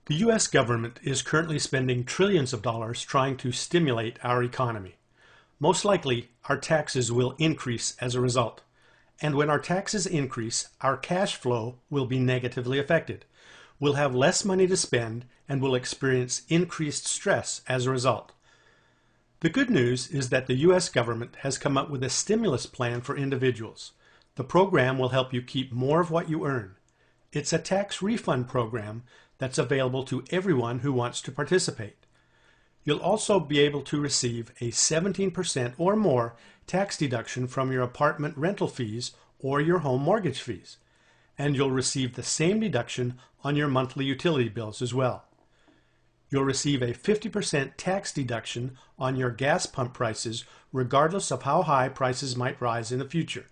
The U.S. government is currently spending trillions of dollars trying to stimulate our economy. Most likely, our taxes will increase as a result. And when our taxes increase, our cash flow will be negatively affected. We'll have less money to spend and will experience increased stress as a result. The good news is that the U.S. government has come up with a stimulus plan for individuals. The program will help you keep more of what you earn. It's a tax refund program that's available to everyone who wants to participate. You'll also be able to receive a 17% or more tax deduction from your apartment rental fees or your home mortgage fees. And you'll receive the same deduction on your monthly utility bills as well. You'll receive a 50% tax deduction on your gas pump prices regardless of how high prices might rise in the future.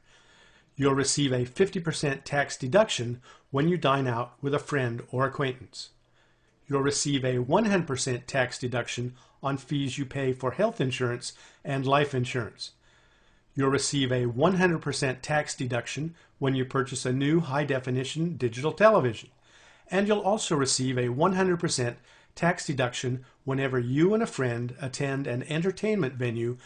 You'll receive a 50% tax deduction when you dine out with a friend or acquaintance. You'll receive a 100% tax deduction on fees you pay for health insurance and life insurance. You'll receive a 100% tax deduction when you purchase a new high-definition digital television. And you'll also receive a 100% tax deduction whenever you and a friend attend an entertainment venue.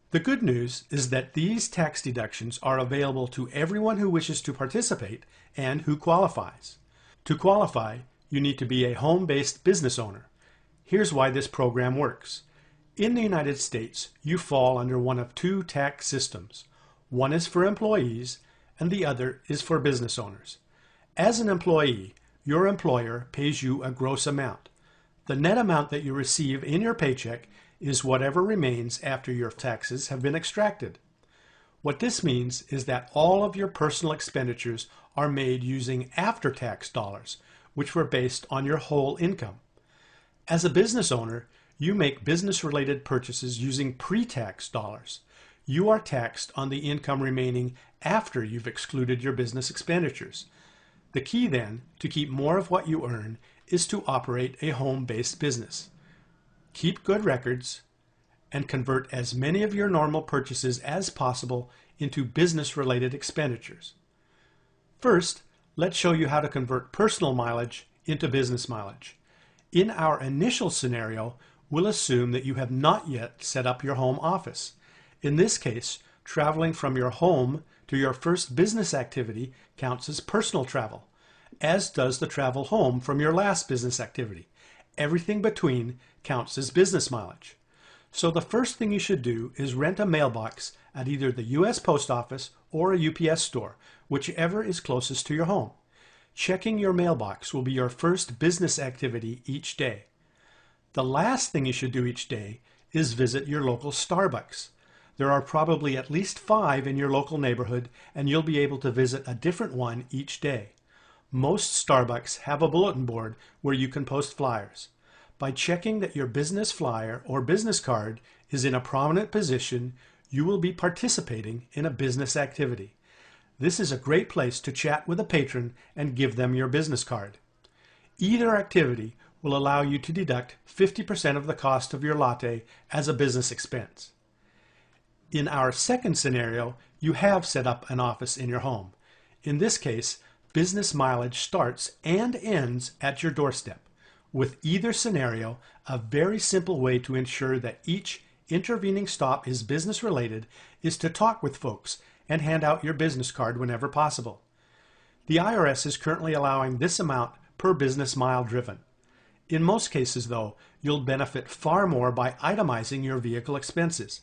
The good news is that these tax deductions are available to everyone who wishes to participate and who qualifies. To qualify, you need to be a home-based business owner. Here's why this program works. In the United States, you fall under one of two tax systems. One is for employees, and the other is for business owners. As an employee, your employer pays you a gross amount. The net amount that you receive in your paycheck is whatever remains after your taxes have been extracted. What this means is that all of your personal expenditures are made using after-tax dollars, which were based on your whole income. As a business owner, you make business-related purchases using pre-tax dollars. You are taxed on the income remaining after you've excluded your business expenditures. The key then, to keep more of what you earn, is to operate a home-based business. Keep good records and convert as many of your normal purchases as possible into business-related expenditures. First, let's show you how to convert personal mileage into business mileage. In our initial scenario, we'll assume that you have not yet set up your home office. In this case, traveling from your home to your first business activity counts as personal travel, as does the travel home from your last business activity. Everything between counts as business mileage. So the first thing you should do is rent a mailbox at either the U.S. Post Office or a UPS store, whichever is closest to your home. Checking your mailbox will be your first business activity each day. The last thing you should do each day is visit your local Starbucks. There are probably at least 5 in your local neighborhood, and you'll be able to visit a different one each day. Most Starbucks have a bulletin board where you can post flyers. By checking that your business flyer or business card is in a prominent position, you will be participating in a business activity. This is a great place to chat with a patron and give them your business card. Either activity will allow you to deduct 50% of the cost of your latte as a business expense. In our second scenario, you have set up an office in your home. In this case, business mileage starts and ends at your doorstep. With either scenario, a very simple way to ensure that each intervening stop is business related is to talk with folks and hand out your business card whenever possible. The IRS is currently allowing this amount per business mile driven. In most cases, though, you'll benefit far more by itemizing your vehicle expenses.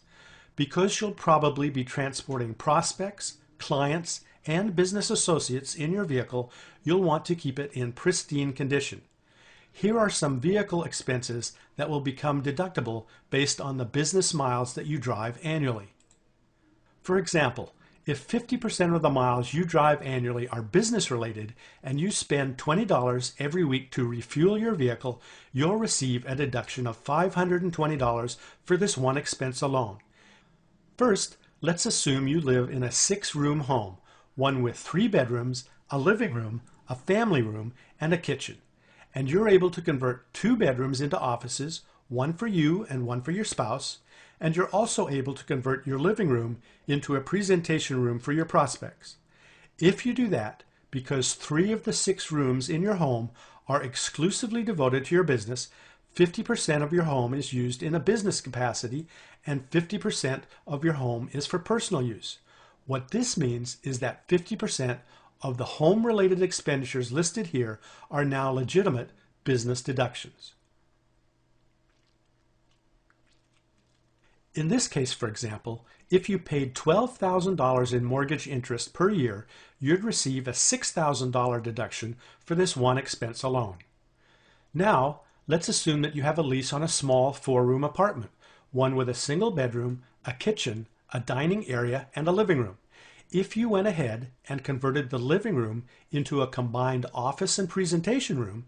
Because you'll probably be transporting prospects, clients, and business associates in your vehicle, you'll want to keep it in pristine condition. Here are some vehicle expenses that will become deductible based on the business miles that you drive annually. For example, if 50% of the miles you drive annually are business related and you spend $20 every week to refuel your vehicle, you'll receive a deduction of $520 for this one expense alone. First, let's assume you live in a 6-room home, one with 3 bedrooms, a living room, a family room, and a kitchen. And you're able to convert 2 bedrooms into offices, one for you and one for your spouse, and you're also able to convert your living room into a presentation room for your prospects. If you do that, because 3 of the 6 rooms in your home are exclusively devoted to your business, 50% of your home is used in a business capacity, and 50% of your home is for personal use. What this means is that 50% of the home-related expenditures listed here are now legitimate business deductions. In this case, for example, if you paid $12,000 in mortgage interest per year, you'd receive a $6,000 deduction for this one expense alone. Now, let's assume that you have a lease on a small 4-room apartment, one with a single bedroom, a kitchen, a dining area, and a living room. If you went ahead and converted the living room into a combined office and presentation room,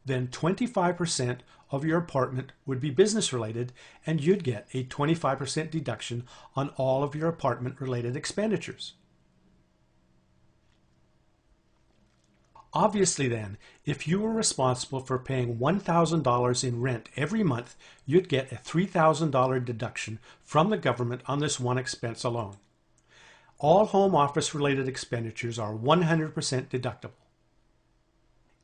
then 25% of your apartment would be business related, and you'd get a 25% deduction on all of your apartment related expenditures. Obviously then, if you were responsible for paying $1,000 in rent every month, you'd get a $3,000 deduction from the government on this one expense alone. All home office related expenditures are 100% deductible.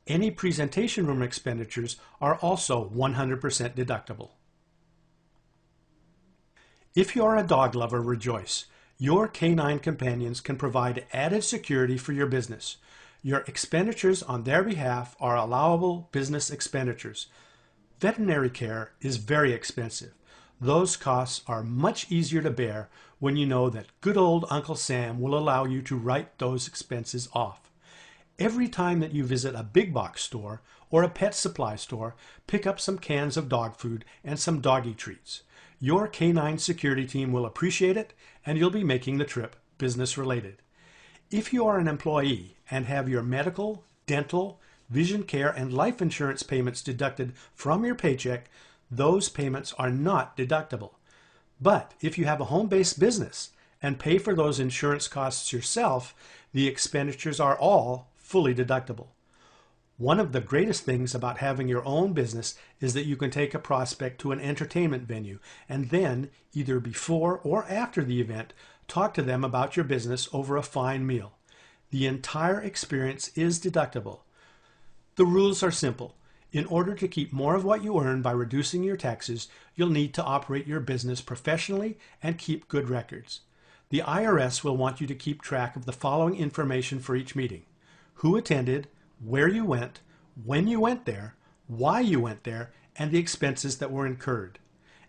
Any presentation room expenditures are also 100% deductible. If you are a dog lover, rejoice. Your canine companions can provide added security for your business. Your expenditures on their behalf are allowable business expenditures. Veterinary care is very expensive. Those costs are much easier to bear when you know that good old Uncle Sam will allow you to write those expenses off. Every time that you visit a big box store or a pet supply store, pick up some cans of dog food and some doggy treats. Your canine security team will appreciate it, and you'll be making the trip business related. If you are an employee and have your medical, dental, vision care, and life insurance payments deducted from your paycheck, those payments are not deductible. But if you have a home-based business and pay for those insurance costs yourself, the expenditures are all fully deductible. One of the greatest things about having your own business is that you can take a prospect to an entertainment venue and then, either before or after the event, talk to them about your business over a fine meal. The entire experience is deductible. The rules are simple. In order to keep more of what you earn by reducing your taxes, you'll need to operate your business professionally and keep good records. The IRS will want you to keep track of the following information for each meeting: who attended, where you went, when you went there, why you went there, and the expenses that were incurred.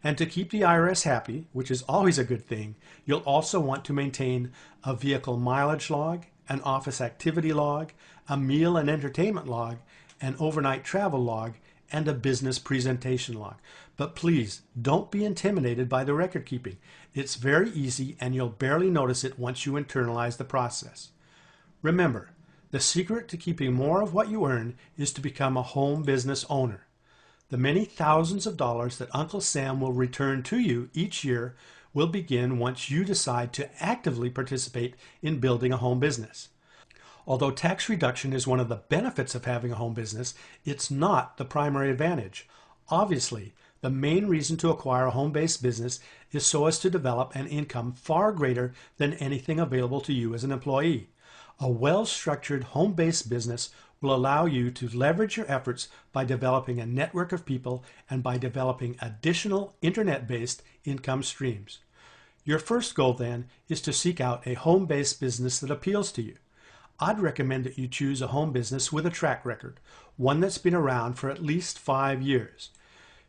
And to keep the IRS happy, which is always a good thing, you'll also want to maintain a vehicle mileage log, an office activity log, a meal and entertainment log, an overnight travel log, and a business presentation log. But please, don't be intimidated by the record keeping. It's very easy, and you'll barely notice it once you internalize the process. Remember, the secret to keeping more of what you earn is to become a home business owner. The many thousands of dollars that Uncle Sam will return to you each year will begin once you decide to actively participate in building a home business. Although tax reduction is one of the benefits of having a home business, it's not the primary advantage. Obviously, the main reason to acquire a home-based business is so as to develop an income far greater than anything available to you as an employee. A well-structured home-based business will allow you to leverage your efforts by developing a network of people and by developing additional internet-based income streams. Your first goal then is to seek out a home-based business that appeals to you. I'd recommend that you choose a home business with a track record, one that's been around for at least 5 years.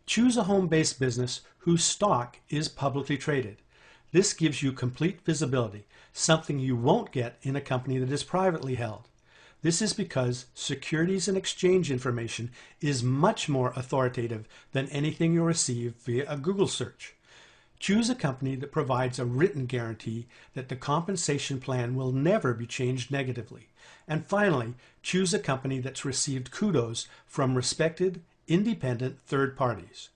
Choose a home-based business whose stock is publicly traded. This gives you complete visibility, something you won't get in a company that is privately held. This is because securities and exchange information is much more authoritative than anything you'll receive via a Google search. Choose a company that provides a written guarantee that the compensation plan will never be changed negatively. And finally, choose a company that's received kudos from respected, independent third parties.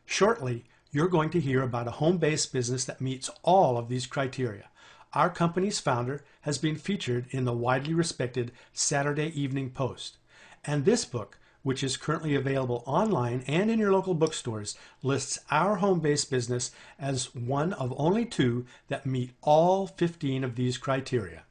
Shortly, you're going to hear about a home-based business that meets all of these criteria. Our company's founder has been featured in the widely respected Saturday Evening Post. And this book, which is currently available online and in your local bookstores, lists our home-based business as one of only 2 that meet all 15 of these criteria.